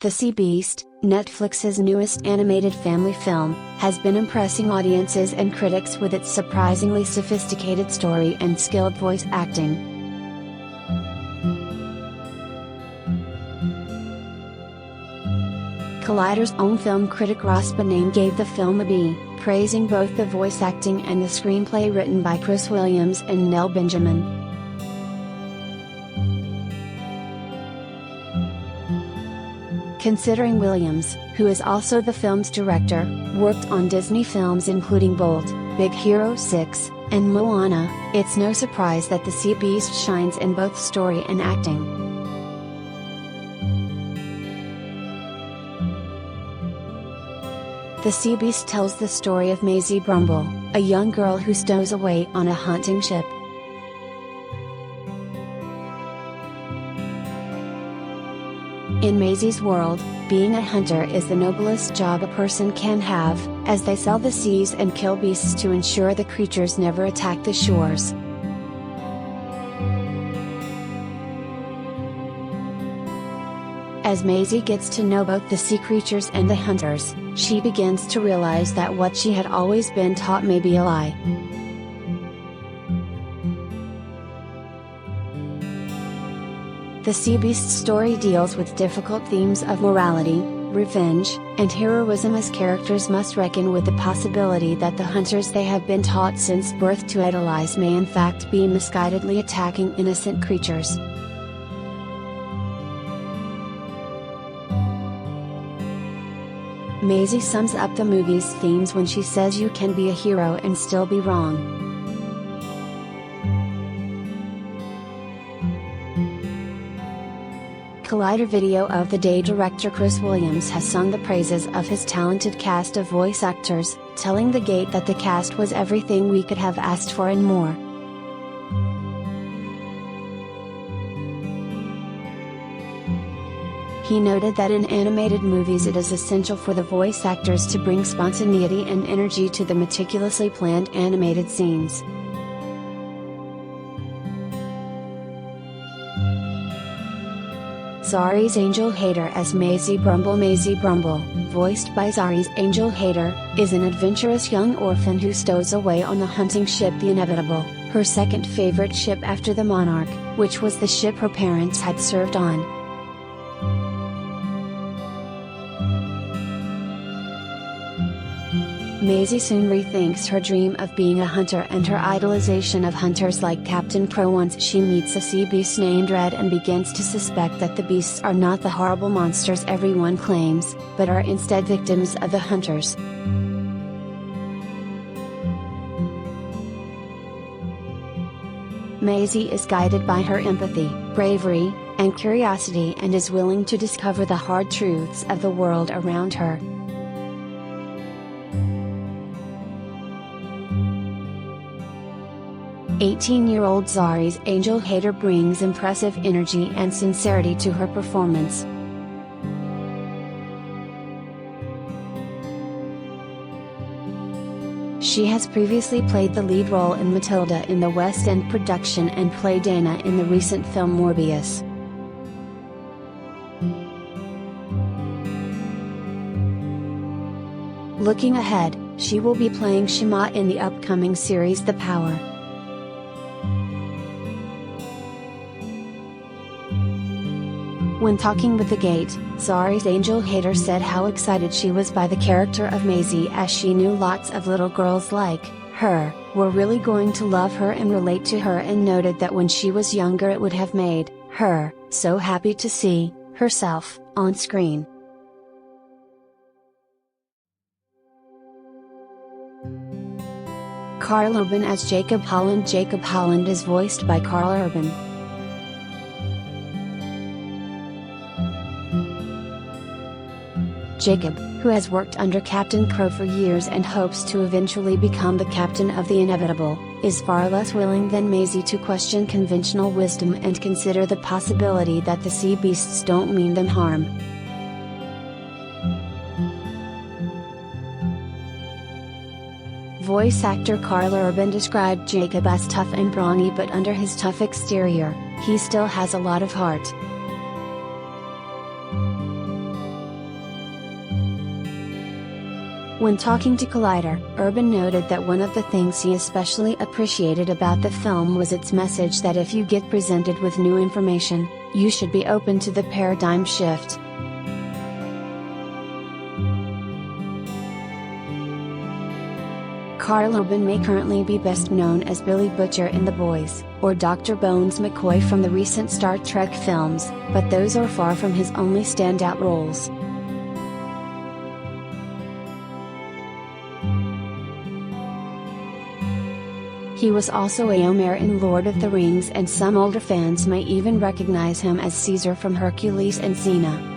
The Sea Beast, Netflix's newest animated family film, has been impressing audiences and critics with its surprisingly sophisticated story and skilled voice acting. Collider's own film critic Ross Bonaime gave the film a B, praising both the voice acting and the screenplay written by Chris Williams and Nell Benjamin. Considering Williams, who is also the film's director, worked on Disney films including Bolt, Big Hero 6, and Moana, it's no surprise that the Sea Beast shines in both story and acting. The Sea Beast tells the story of Maisie Brumble, a young girl who stows away on a hunting ship. In Maisie's world, being a hunter is the noblest job a person can have, as they sail the seas and kill beasts to ensure the creatures never attack the shores. As Maisie gets to know both the sea creatures and the hunters, she begins to realize that what she had always been taught may be a lie. The Sea Beast's story deals with difficult themes of morality, revenge, and heroism as characters must reckon with the possibility that the hunters they have been taught since birth to idolize may in fact be misguidedly attacking innocent creatures. Maisie sums up the movie's themes when she says you can be a hero and still be wrong. Collider Video of the Day director Chris Williams has sung the praises of his talented cast of voice actors, telling The Gate that the cast was everything we could have asked for and more. He noted that in animated movies it is essential for the voice actors to bring spontaneity and energy to the meticulously planned animated scenes. Zari's Angel Hater as Maisie Brumble. Maisie Brumble, voiced by Zari's Angel Hater, is an adventurous young orphan who stows away on the hunting ship The Inevitable, her second favorite ship after the Monarch, which was the ship her parents had served on. Maisie soon rethinks her dream of being a hunter and her idolization of hunters like Captain Crow once she meets a sea beast named Red and begins to suspect that the beasts are not the horrible monsters everyone claims, but are instead victims of the hunters. Maisie is guided by her empathy, bravery, and curiosity and is willing to discover the hard truths of the world around her. "18-year-old Zari's Angel Hater brings impressive energy and sincerity to her performance. She has previously played the lead role in Matilda in the West End production and played Dana in the recent film Morbius. Looking ahead, she will be playing Shima in the upcoming series The Power. When talking with The Gate, Zari's Angel Hater said how excited she was by the character of Maisie as she knew lots of little girls like her were really going to love her and relate to her, and noted that when she was younger it would have made her so happy to see herself on screen. Carl Urban as Jacob Holland. Jacob Holland is voiced by Carl Urban. Jacob, who has worked under Captain Crow for years and hopes to eventually become the captain of the Inevitable, is far less willing than Maisie to question conventional wisdom and consider the possibility that the sea beasts don't mean them harm. Voice actor Carl Urban described Jacob as tough and brawny, but under his tough exterior, he still has a lot of heart. When talking to Collider, Urban noted that one of the things he especially appreciated about the film was its message that if you get presented with new information, you should be open to the paradigm shift. Karl Urban may currently be best known as Billy Butcher in The Boys, or Dr. Bones McCoy from the recent Star Trek films, but those are far from his only standout roles. He was also Éomer in Lord of the Rings, and some older fans may even recognize him as Caesar from Hercules and Xena.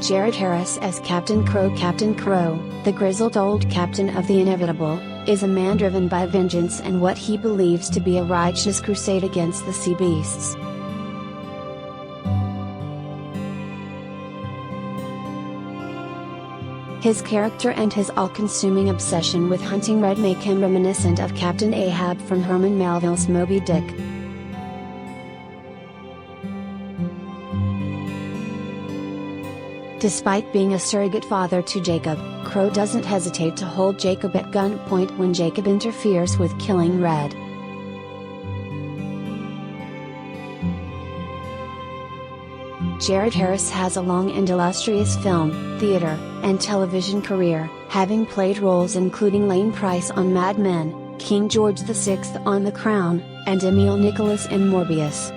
Jared Harris as Captain Crow. Captain Crow, the grizzled old captain of the Inevitable, is a man driven by vengeance and what he believes to be a righteous crusade against the sea beasts. His character and his all-consuming obsession with hunting red make him reminiscent of Captain Ahab from Herman Melville's Moby Dick. Despite being a surrogate father to Jacob, Crow doesn't hesitate to hold Jacob at gunpoint when Jacob interferes with killing Red. Jared Harris has a long and illustrious film, theater, and television career, having played roles including Lane Price on Mad Men, King George VI on The Crown, and Emil Nicholas in Morbius.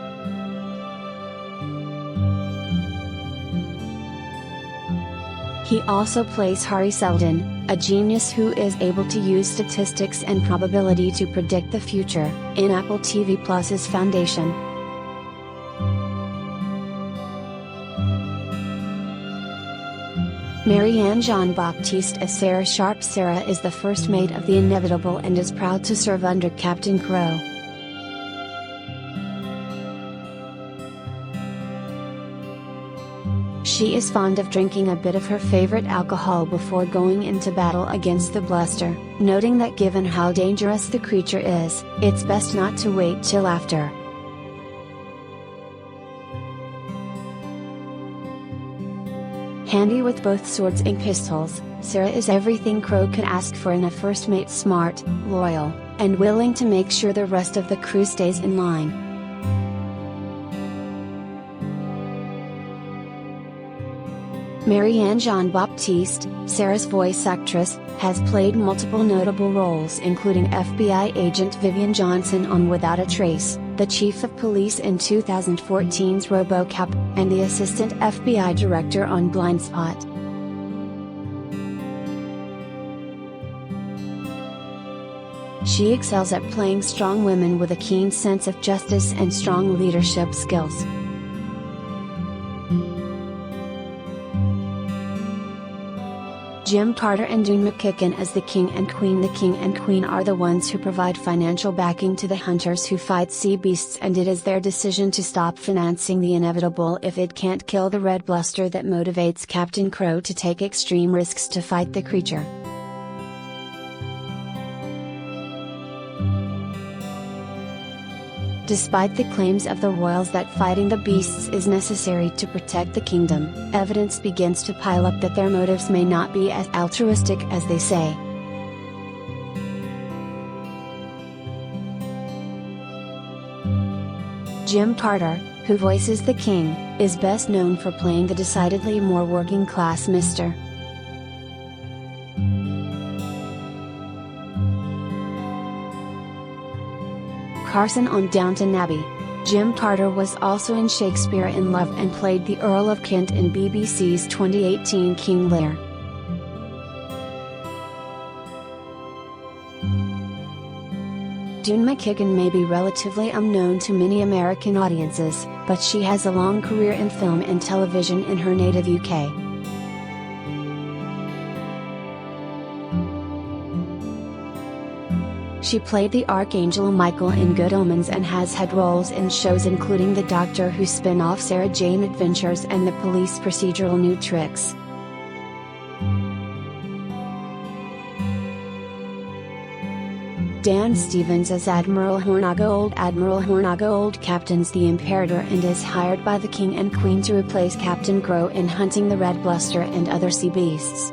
He also plays Hari Seldon, a genius who is able to use statistics and probability to predict the future, in Apple TV Plus's Foundation. Marianne Jean-Baptiste as Sarah Sharp. Sarah is the first mate of the Inevitable and is proud to serve under Captain Crow. She is fond of drinking a bit of her favorite alcohol before going into battle against the Bluster, noting that given how dangerous the creature is, it's best not to wait till after. Handy with both swords and pistols, Sarah is everything Crow could ask for in a first mate: smart, loyal, and willing to make sure the rest of the crew stays in line. Marianne Jean-Baptiste, Sarah's voice actress, has played multiple notable roles including FBI agent Vivian Johnson on Without a Trace, the chief of police in 2014's RoboCop, and the assistant FBI director on Blindspot. She excels at playing strong women with a keen sense of justice and strong leadership skills. Jim Carter and Dune McKicken as the King and Queen. The King and Queen are the ones who provide financial backing to the hunters who fight sea beasts, and it is their decision to stop financing the Inevitable if it can't kill the Red Bluster that motivates Captain Crow to take extreme risks to fight the creature. Despite the claims of the royals that fighting the beasts is necessary to protect the kingdom, evidence begins to pile up that their motives may not be as altruistic as they say. Jim Carter, who voices the King, is best known for playing the decidedly more working-class Mr. Carson on Downton Abbey. Jim Carter was also in Shakespeare in Love and played the Earl of Kent in BBC's 2018 King Lear. Dune McKicken may be relatively unknown to many American audiences, but she has a long career in film and television in her native UK. She played the Archangel Michael in Good Omens and has had roles in shows including the Doctor Who spin-off Sarah Jane Adventures and the police procedural New Tricks. Dan Stevens as Admiral Hornagold. Admiral Hornagold captains the Imperator and is hired by the King and Queen to replace Captain Grow in hunting the red bluster and other sea beasts.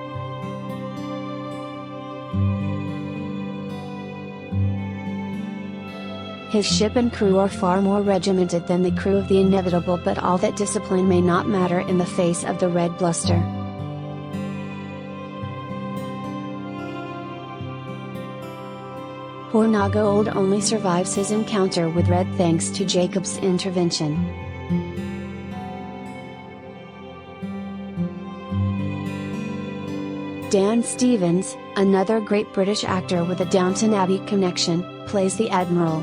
His ship and crew are far more regimented than the crew of the Inevitable, but all that discipline may not matter in the face of the red bluster. Hornagold only survives his encounter with Red thanks to Jacob's intervention. Dan Stevens, another great British actor with a Downton Abbey connection, plays the Admiral.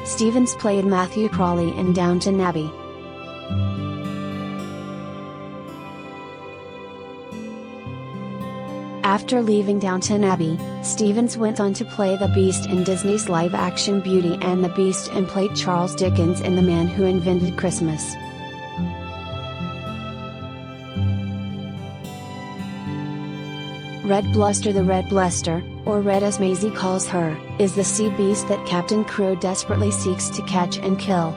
Stevens played Matthew Crawley in Downton Abbey. After leaving Downton Abbey, Stevens went on to play the Beast in Disney's live-action Beauty and the Beast and played Charles Dickens in The Man Who Invented Christmas. Red Bluster. The Red Bluster, or Red as Maisie calls her, is the sea beast that Captain Crow desperately seeks to catch and kill.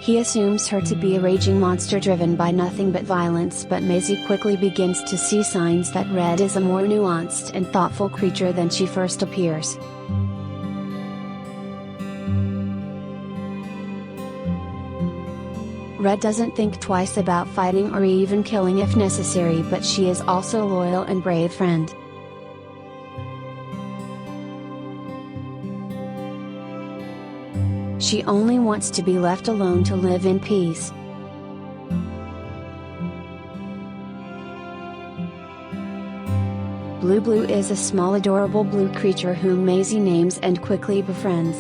He assumes her to be a raging monster driven by nothing but violence, but Maisie quickly begins to see signs that Red is a more nuanced and thoughtful creature than she first appears. Red doesn't think twice about fighting or even killing if necessary, but she is also a loyal and brave friend. She only wants to be left alone to live in peace. Blue is a small adorable blue creature whom Maisie names and quickly befriends.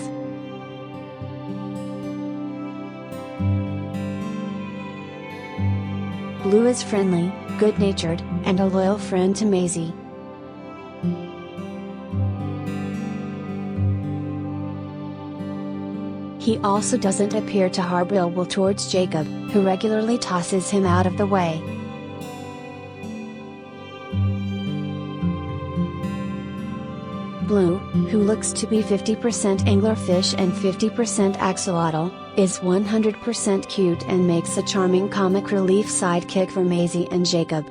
Blue is friendly, good-natured, and a loyal friend to Maisie. He also doesn't appear to harbor ill will towards Jacob, who regularly tosses him out of the way. Blue, who looks to be 50% anglerfish and 50% axolotl, is 100% cute and makes a charming comic relief sidekick for Maisie and Jacob.